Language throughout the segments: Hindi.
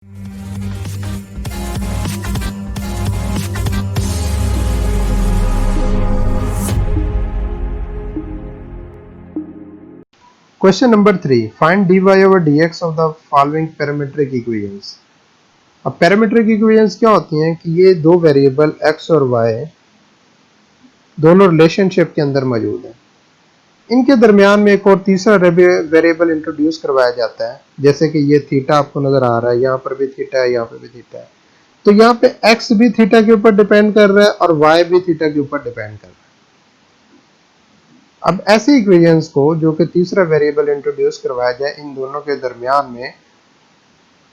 Question number 3. Find dy over dx of the following parametric equations. अब पैरामीट्रिक इक्वेशंस क्या होती हैं कि ये दो वेरिएबल x और y दोनों रिलेशनशिप के अंदर मौजूद हैं। इनके दरमियान में एक और तीसरा वेरिएबल इंट्रोड्यूस करवाया जाता है, जैसे कि ये थीटा आपको नजर आ रहा है, यहाँ पर भी थीटा है, यहाँ पर भी थीटा है। तो यहाँ पे x भी थीटा के ऊपर डिपेंड कर रहा है और y भी थीटा के ऊपर डिपेंड कर रहा है। अब ऐसे इक्वेशंस को जो कि तीसरा वेरिएबल इंट्रोड्यूस करवाया जाए इन दोनों के दरमियान में,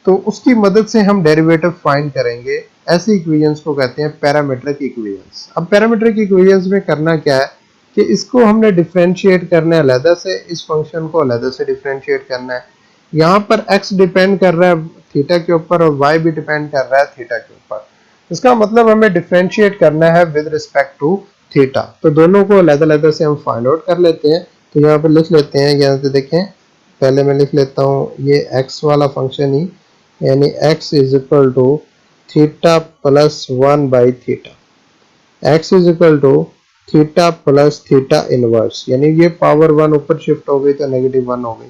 तो उसकी मदद से हम डेरिवेटिव फाइंड करेंगे। ऐसे इक्वेशंस को कहते हैं पैरामीट्रिक इक्वेशंस। अब पैरामीट्रिक इक्वेशंस में करना क्या है कि इसको हमने डिफरेंशिएट करना है अलग से, इस फंक्शन को अलग से डिफरेंशिएट करना है। यहाँ पर x डिपेंड कर रहा है थीटा के ऊपर और y भी डिपेंड कर रहा है थीटा के ऊपर। इसका मतलब हमें डिफरेंशिएट करना है विद रिस्पेक्ट टू थीटा। तो दोनों को अलग से हम फाइंड आउट कर लेते हैं। तो यहाँ पर लिख लेते हैं, यहाँ से देखें, पहले मैं लिख लेता हूँ ये x वाला फंक्शन ही, यानी x is equal to theta plus 1 by theta. x is equal to theta plus theta inverse, यानी ये पावर 1 ऊपर शिफ्ट हो गई तो -1 हो गई।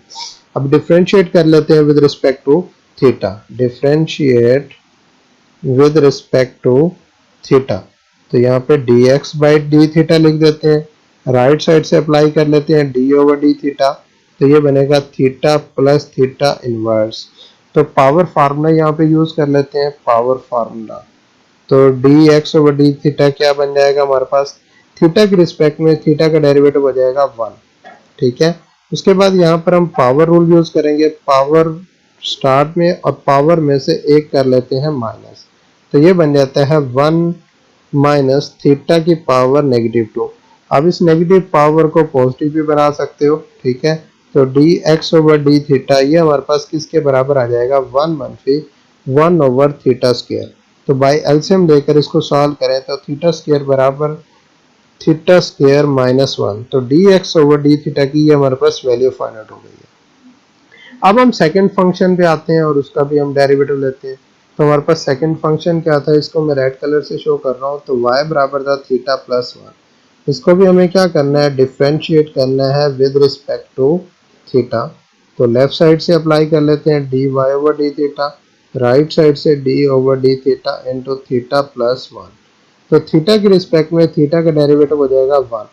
अब डिफरेंशिएट कर लेते हैं with respect to theta. Differentiate with respect to theta, तो यहाँ पे dx बाई डी थीटा लिख देते हैं। राइट साइड से अप्लाई कर लेते हैं d ओवर डी थीटा, तो ये बनेगा थीटा प्लस थीटा इनवर्स। तो पावर फार्मूला यहाँ पे यूज कर लेते हैं, पावर फार्मूला। तो dx ओवर डी थीटा क्या बन जाएगा हमारे पास, थीटा के रिस्पेक्ट में थीटा का डेरिवेटिव हो जाएगा 1। ठीक है, उसके बाद यहाँ पर हम पावर रूल यूज करेंगे। पावर स्टार्ट में और पावर में से एक कर लेते हैं माइनस, तो ये बन जाता है 1 माइनस थीटा की पावर -2। अब इस नेगेटिव पावर को पॉजिटिव भी बना सकते हो। ठीक है, तो dx ओवर डी थीटा ये हमारे पास किसके बराबर आ जाएगा, 1 मनफी 1 ओवर थीटा स्क्वायर। तो बाई एलसीएम लेकर इसको सॉल्व करें तो थीटा स्क्वायर बराबर थीटा स्क्वायर -1। तो dx ओवर डी थीटा की ये हमारे पास वैल्यू फाइंड आउट हो गई है। अब हम सेकंड फंक्शन पे आते हैं और उसका भी हम डेरिवेटिव लेते हैं। तो हमारे पास सेकंड फंक्शन क्या था, इसको मैं रेड कलर से शो कर रहा हूँ। तो y बराबर था थीटा प्लस 1। इसको भी हमें क्या करना है, डिफरेंशिएट करना है विद रिस्पेक्ट टू थीटा। तो लेफ्ट साइड से अप्लाई कर लेते हैं dy over D theta, right side से d over D theta into theta plus 1। तो थीटा के रिस्पेक्ट में थीटा का डेरिवेटिव हो जाएगा 1,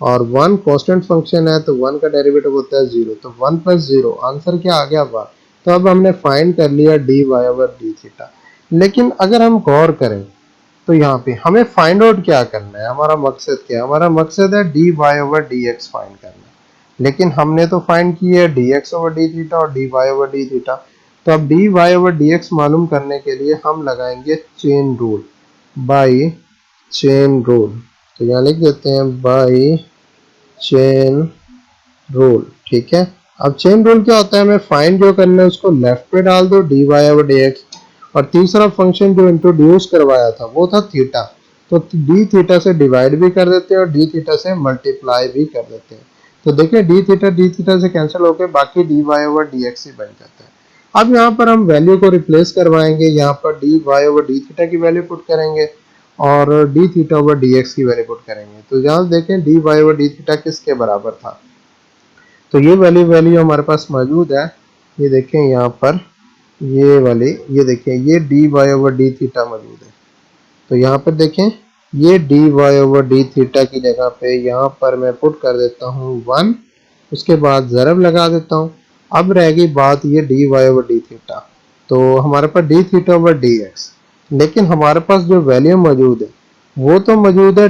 और 1 कांस्टेंट फंक्शन है तो 1 का डेरिवेटिव होता है 0। तो 1 प्लस 0 आंसर क्या आ गया, 1। तो अब हमने फाइंड कर लिया dy ओवर डी थीटा। लेकिन अगर हम गौर करें तो यहाँ पे हमें फाइंड आउट क्या करना है, हमारा मकसद क्या है, हमारा मकसद है dy ओवर dx फाइंड करना है। लेकिन हमने तो फाइंड की है dx ओवर डी थीटा और dy ओवर डी थीटा। तो अब dy ओवर dx मालूम करने के लिए हम लगाएंगे chain rule, by chain rule. तो यहाँ लिख देते हैं बाई चेन रूल। ठीक है, अब चेन रूल क्या होता है, हमें फाइंड जो करना है उसको लेफ्ट पे डाल दो dy ओवर dx, और तीसरा फंक्शन जो इंट्रोड्यूस करवाया था वो था थीटा। तो डी थीटा से डिवाइड भी कर देते हैं और डी थीटा से मल्टीप्लाई भी कर देते हैं। तो देखिए डी थीटा से कैंसिल होकर बाकी dy ओवर dx ही बन जाता है। अब यहाँ पर हम वैल्यू को रिप्लेस करवाएंगे, यहाँ पर dy ओवर डी थीटा की वैल्यू पुट करेंगे और डी थीटा ओवर dx की वैल्यू पुट करेंगे। तो यहाँ देखें dy ओवर डी थीटा किसके बराबर था, तो ये वाली वैल्यू हमारे पास मौजूद है। ये देखें यहाँ पर ये वाली, ये देखें ये dy ओवर डी थीटा मौजूद है। तो यहाँ पर देखें ये dy ओवर डी थीटा की जगह पे यहाँ पर मैं पुट कर देता हूँ 1, उसके बाद ज़रब लगा देता हूँ। अब रहेगी बात ये dy ओवर डी थीटा, तो हमारे पास डी थीटा ओवर dx, लेकिन हमारे पास जो वैल्यू मौजूद है वो तो मौजूद है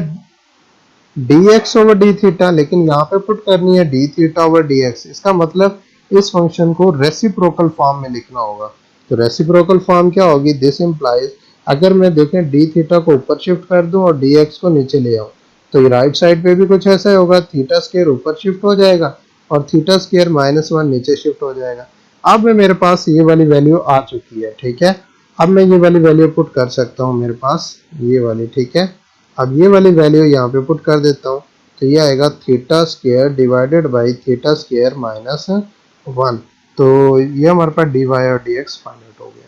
dx ओवर डी थीटा, लेकिन यहाँ पे पुट करनी है डी थीटा ओवर dx। इसका मतलब इस फंक्शन को रेसिप्रोकल फॉर्म में लिखना होगा। तो रेसिप्रोकल फॉर्म क्या होगी, दिस इंप्लाइज, अगर मैं देखें डी थीटा को ऊपर शिफ्ट कर दूं और dx को नीचे ले आऊं, तो ये राइट साइड पे भी कुछ ऐसा होगा, थीटा स्क्वायर ऊपर शिफ्ट हो जाएगा और थीटा स्क्वायर -1 नीचे शिफ्ट हो जाएगा। अब मेरे पास ये वाली वैल्यू आ चुकी है। ठीक है, अब मैं ये वाली वैल्यू पुट कर सकता हूँ मेरे पास ये वाली। ठीक है, अब ये वाली वैल्यू यहाँ पे पुट कर देता हूँ, तो ये आएगा theta square divided by theta square -1। तो ये हमारे पास dy और dx फाइंड आउट हो गया।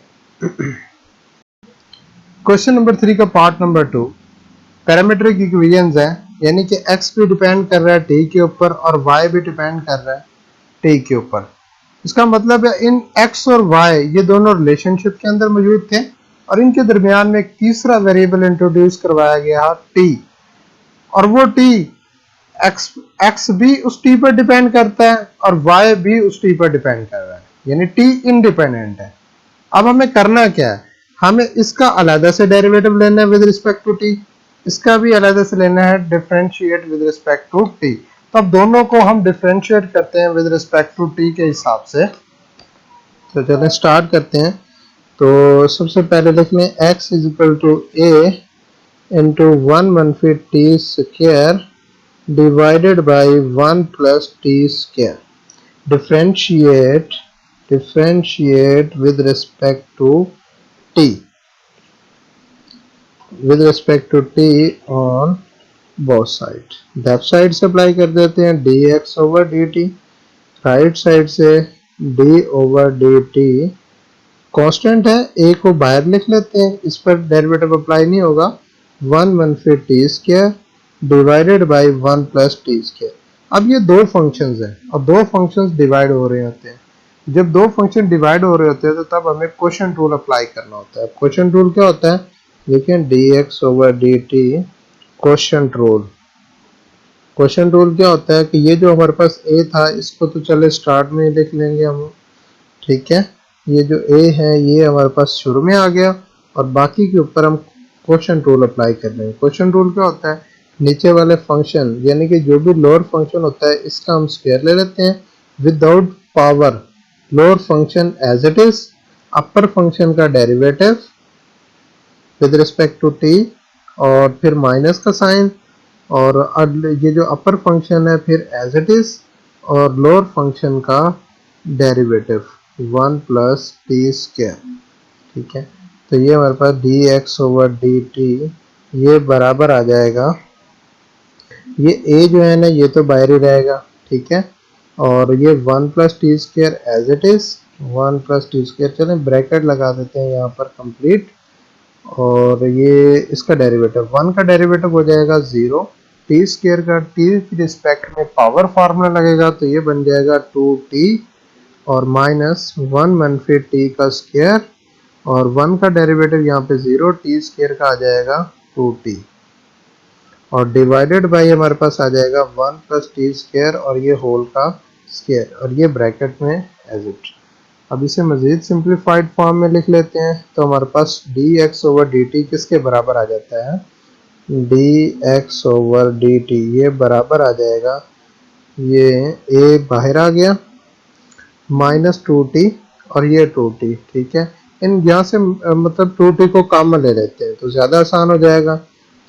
क्वेश्चन नंबर 3 का पार्ट नंबर 2 पैरामीट्रिक इक्वेशंस है, यानी कि x भी डिपेंड कर रहा है t के ऊपर और y भी डिपेंड कर रहा है t के ऊपर। इसका मतलब है इन x और y ये दोनों रिलेशनशिप के अंदर मौजूद थे और इनके दरमियान में एक तीसरा वेरिएबल इंट्रोड्यूस करवाया गया t, और वो t x भी उस t पर डिपेंड करता है और y भी उस t पर डिपेंड कर रहा है, यानी t इंडिपेंडेंट है। अब हमें करना क्या है, हमें इसका अलग से डेरिवेटिव लेना है विद रिस्पेक्ट टू टी, इसका भी अलग से लेना है differentiate with respect to t. तो अब दोनों को हम डिफरेंशिएट करते हैं विद रिस्पेक्ट टू टी के हिसाब से। तो चलें स्टार्ट करते हैं। तो सबसे पहले लिख लें x is equal to a into 1 t square divided by 1 plus T square. differentiate with respect to t on both sides। Left side से अप्लाई कर देते हैं dx over dt, right side से d ओवर dt। कांस्टेंट है, a को बाहर लिख लेते हैं, इस पर डेरिवेटिव अप्लाई नहीं होगा। 1 t square divided by 1 plus T square. अब ये दो फंक्शंस हैं और दो फंक्शंस डिवाइड हो रहे होते हैं। जब दो फंक्शन डिवाइड हो रहे होते हैं तो तब हमें क्वोशिएंट रूल अप्लाई करना होता है। क्वोशिएंट रूल क्या होता है, देखिए dx over dt quotient rule. Quotient rule क्या होता है कि ये जो हमारे पास a था इसको तो चले स्टार्ट में ही लिख लेंगे हम, ठीक है। ये जो a है ये हमारे पास शुरू में आ गया और बाकी के ऊपर हम क्वोशिएंट रूल अप्लाई कर लेंगे। क्वोशिएंट रूल क्या होता है, नीचे वाले फंक्शन यानी कि जो भी लोअर फंक्शन होता है इसका हम स्क्वायर ले लेते हैं without power. Lower function as it is, upper function का derivative with respect to T और फिर माइनस का साइन, और ये जो अपर फंक्शन है फिर एज इट इज और लोअर फंक्शन का डेरिवेटिव 1 प्लस टी स्क्वायर, ठीक है। तो ये हमारे पास dx ओवर dt ये बराबर आ जाएगा, ये a जो है ना ये तो बाहर ही रहेगा, ठीक है। और ये 1 plus T square as it is 1 plus T square, चलें ब्रैकेट लगा देते हैं यहाँ पर कंप्लीट। और ये इसका डेरिवेटिव 1 का डेरिवेटिव हो जाएगा 0, टी स्क्वायर का टी की रिस्पेक्ट में पावर फार्मूला लगेगा तो ये बन जाएगा 2t और माइनस 1 मनफी टी का स्क्वायर और 1 का डेरिवेटिव यहाँ पे 0, टी स्क्वायर का आ जाएगा 2t और डिवाइडेड बाई हमारे पास आ जाएगा 1 प्लस टी स्क्वायर और ये होल का स्क्वायर और ये ब्रैकेट में एज इट। अब इसे मजीद सिंप्लीफाइड फॉर्म में लिख लेते हैं तो हमारे पास dx ओवर dt किसके बराबर आ जाता है, dx ओवर dt ये बराबर आ जाएगा, ये a बाहर आ गया माइनस 2t और ये 2t, ठीक है। इन यहाँ से मतलब 2t को कॉमन ले लेते हैं तो ज़्यादा आसान हो जाएगा।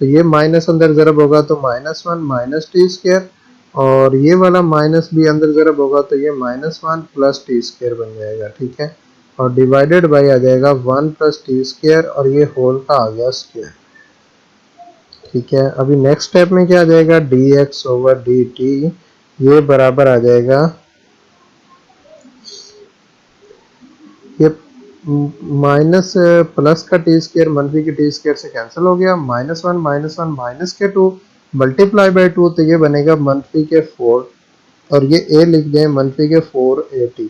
तो ये माइनस अंदर ज़रब होगा तो -1 माइनस टी स्क्वायर और ये वाला माइनस भी अंदर ज़रब होगा तो ये -1 प्लस टी स्क्वायर बन जाएगा, ठीक है। और डिवाइडेड बाई आ जाएगा 1 प्लस टी स्क्वायर और ये होल का आ गया स्क्वायर, ठीक है। अभी नेक्स्ट स्टेप में क्या आ जाएगा, dx ओवर dt ये बराबर आ जाएगा, ये माइनस प्लस का टी स्क्वायर मनफी के टी स्क्वायर से कैंसिल हो गया, -1 माइनस के 2 मल्टीप्लाई बाई 2 तो ये बनेगा मनफी के 4 और ये a लिख दें मनफी के 4at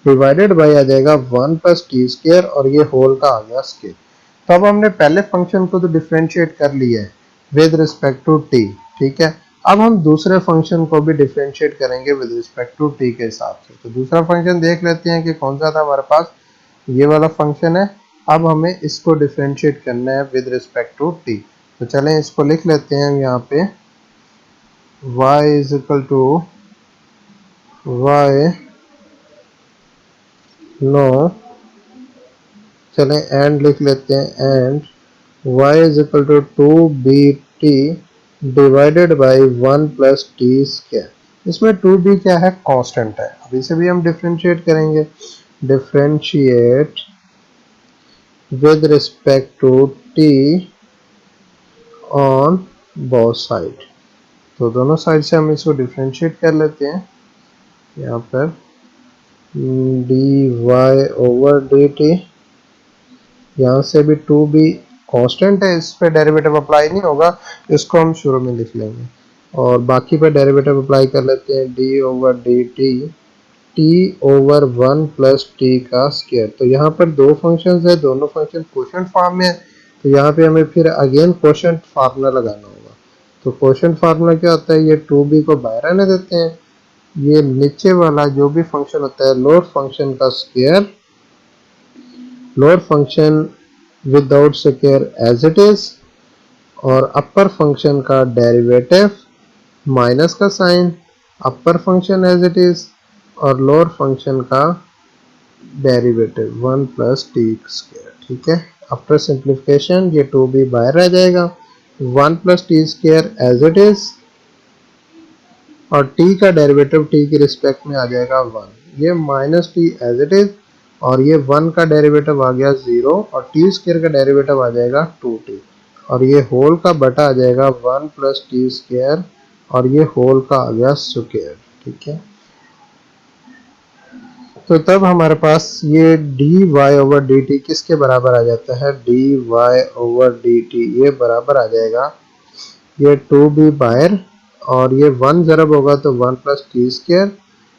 डिवाइडेड बाई आ जाएगा 1 प्लस टी स्क्वायर और ये होल का आ गया स्क्वायर। तो अब हमने पहले फंक्शन को तो डिफरेंशिएट कर लिया है विद रिस्पेक्ट टू t, ठीक है। अब हम दूसरे फंक्शन को भी डिफरेंशिएट करेंगे विद रिस्पेक्ट टू t के हिसाब से। तो दूसरा फंक्शन देख लेते हैं कि कौन सा था हमारे पास, ये वाला फंक्शन है। अब हमें इसको डिफरेंशिएट करना है विद रिस्पेक्ट टू t। तो चलें इसको लिख लेते हैं यहाँ पे y is equal to y no, चलें एंड लिख लेते हैं and y is equal to 2bt divided by 1 plus T square. इसमें 2b क्या है, कांस्टेंट है। अब इसे भी हम डिफरेंशिएट करेंगे, differentiate with respect to t on both side। तो दोनों साइड से हम इसको डिफरेंशिएट कर लेते हैं। यहाँ पर dy ओवर dt यहाँ से भी टू बी कांस्टेंट है, इस पे डेरिवेटिव अप्लाई नहीं होगा, इसको हम शुरू में लिख लेंगे और बाकी पे डेरिवेटिव अप्लाई कर लेते हैं D over D T T over 1 plus T का स्क्वायर। तो यहाँ पर दो फंक्शंस है, दोनों फंक्शन क्वोशंट फॉर्म में है, तो यहाँ पे हमें फिर अगेन क्वोशंट फार्मूला लगाना होगा। तो क्वोशंट फार्मूला क्या होता है, ये 2b को बाहर आने देते हैं, ये नीचे वाला जो भी फंक्शन होता है लोअर फंक्शन का square, lower function without square as it is, और अपर फंक्शन का डेरिवेटिव माइनस का sign, upper function as it is, और लोअर फंक्शन का डेरिवेटिव 1 प्लस टी स्क्वायर। ठीक है, आफ्टर सिंप्लीफिकेशन ये 2b बाहर रह जाएगा, 1 plus T square as it is, और t का डेरिवेटिव t की रिस्पेक्ट में आ जाएगा 1, ये minus t as it is, और ये 1 का डेरिवेटिव आ गया 0, और टी स्क्वायर का डेरिवेटिव आ जाएगा 2t, और ये होल का बटा आ जाएगा 1 प्लस टी स्क्वायर, और ये होल का आ गया स्क्वायर। ठीक है, तो तब हमारे पास ये d Y over D t किसके बराबर आ जाता है, D Y over D t ये बराबर आ जाएगा, ये 2b बाहर, और ये 1 ज़रब होगा तो 1 प्लस टी स्क्वायर,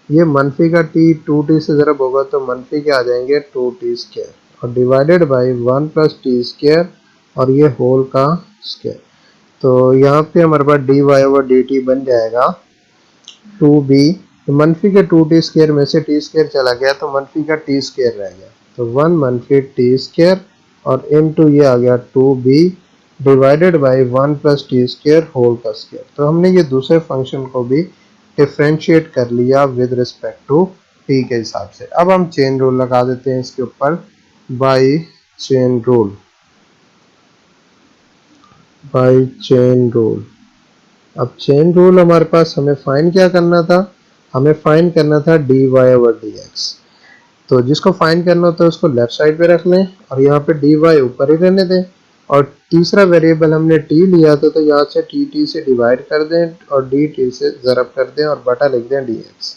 ये मनफी का t 2t से ज़रब होगा तो मनफी के आ जाएंगे 2t स्क्वायर, और divided by 1 plus T square, और ये होल का स्क्वायर। तो यहाँ पे हमारे पास D Y over D T बन जाएगा 2b, तो मनफी के 2t स्क्वायर में से t स्क्वायर चला गया तो मनफी का t स्क्वायर रह गया, तो 1 मनफी t स्क्वायर, और इनटू ये आ गया 2b divided by 1 plus T square whole का स्क्वायर। तो हमने ये दूसरे फंक्शन को भी डिफ्रेंशिएट कर लिया विद रिस्पेक्ट टू t के हिसाब से। अब हम चेन रूल लगा देते हैं इसके ऊपर, by chain rule, by chain rule. अब चेन रूल हमारे पास हमें फाइंड क्या करना था, हमें फाइंड करना था d Y over D x. तो जिसको फाइंड करना होता है उसको लेफ्ट साइड पे रख लें, और यहाँ पे डी वाई ऊपर ही रहने दें, और तीसरा वेरिएबल हमने टी लिया था तो यहाँ से टी टी से डिवाइड कर दें और डी टी से ज़रब कर दें और बटा लिख दें डी एक्स।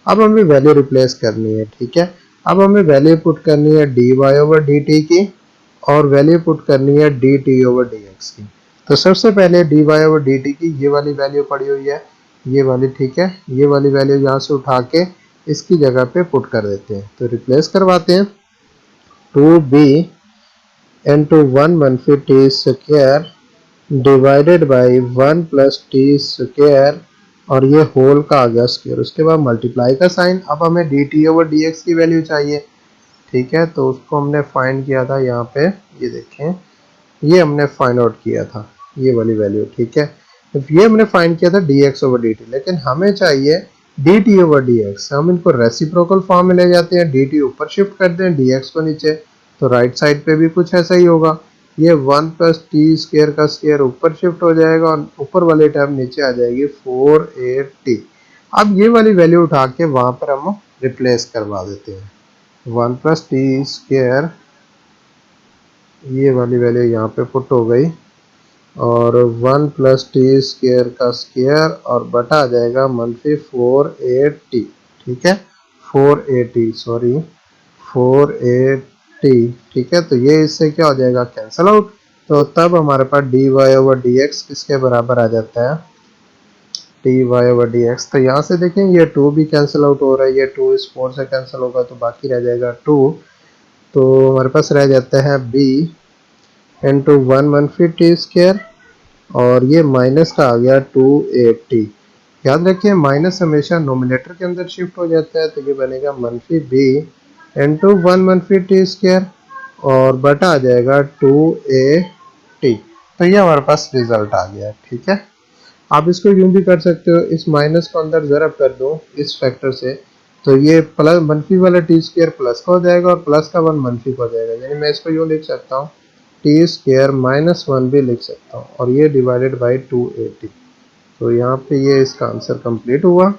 अब हमें वैल्यू रिप्लेस करनी है। ठीक है, अब हमें वैल्यू पुट करनी है D Y over D t की, और वैल्यू पुट करनी है d t over D x की। तो सबसे पहले d Y over D t की ये वाली वैल्यू पड़ी हुई है, ये वाली। ठीक है, ये वाली वैल्यू यहाँ से उठा के इसकी जगह पे पुट कर देते हैं, तो रिप्लेस करवाते हैं 2b इंटू 1 मनफी T square divided by 1 plus T square, और ये होल का आ गया स्क्वायर, उसके बाद मल्टीप्लाई का साइन। अब हमें D t over D x की वैल्यू चाहिए। ठीक है, तो उसको हमने फाइंड किया था यहाँ पे, ये देखें, ये हमने फाइंड आउट किया था ये वाली वैल्यू। ठीक है, तो ये हमने फाइंड किया था D x over D T, लेकिन हमें चाहिए D t over D x. हम इनको रेसिप्रोकल फॉर्म में ले जाते हैं, डी टी ऊपर शिफ्ट कर दें, डी एक्स को नीचे, तो राइट साइड पे भी कुछ ऐसा ही होगा, ये 1 प्लस टी स्क्वायर का स्क्वायर ऊपर शिफ्ट हो जाएगा और ऊपर वाली टर्म नीचे आ जाएगी 4a t। अब ये वाली वैल्यू उठा के वहां पर हम रिप्लेस करवा देते हैं, 1 प्लस टी स्क्वायर, ये वाली वैल्यू यहाँ पे पुट हो गई, और 1 प्लस टी स्क्वायर का स्क्वायर, और बटा आ जाएगा मनफी 4a t। ठीक है, 4a t, sorry 4a t। ठीक है, तो ये इससे क्या हो जाएगा, कैंसल आउट। तो तब हमारे पास D Y over D X किसके बराबर आ जाता है, D Y over D x. तो यहाँ से देखें ये 2 भी कैंसिल आउट हो रहा है, ये 2 इस 4 से कैंसिल होगा तो बाकी रह जाएगा 2, तो हमारे पास रह जाता है b इंटू 1 मनफी टी स्क्वायर, और ये माइनस का आ गया 2a t। याद रखिए माइनस हमेशा नोमिनेटर के अंदर शिफ्ट हो जाता है, तो ये बनेगा मनफी b इंटू 1 मनफी टी स्क्वायर, और बटा आ जाएगा 2a t। तो ये हमारे पास रिजल्ट आ गया। ठीक है, आप इसको यूं भी कर सकते हो, इस माइनस को अंदर ज़रब कर दो इस फैक्टर से, तो ये प्लस मनफी वाला टी स्क्वायर प्लस का हो जाएगा और प्लस का 1 मनफी का हो जाएगा, यानी मैं इसको यूं लिख सकता हूँ टी स्क्वायर माइनस 1 भी लिख सकता हूँ, और ये डिवाइडेड बाई 2a t। तो यहाँ पे ये इसका आंसर कंप्लीट हुआ।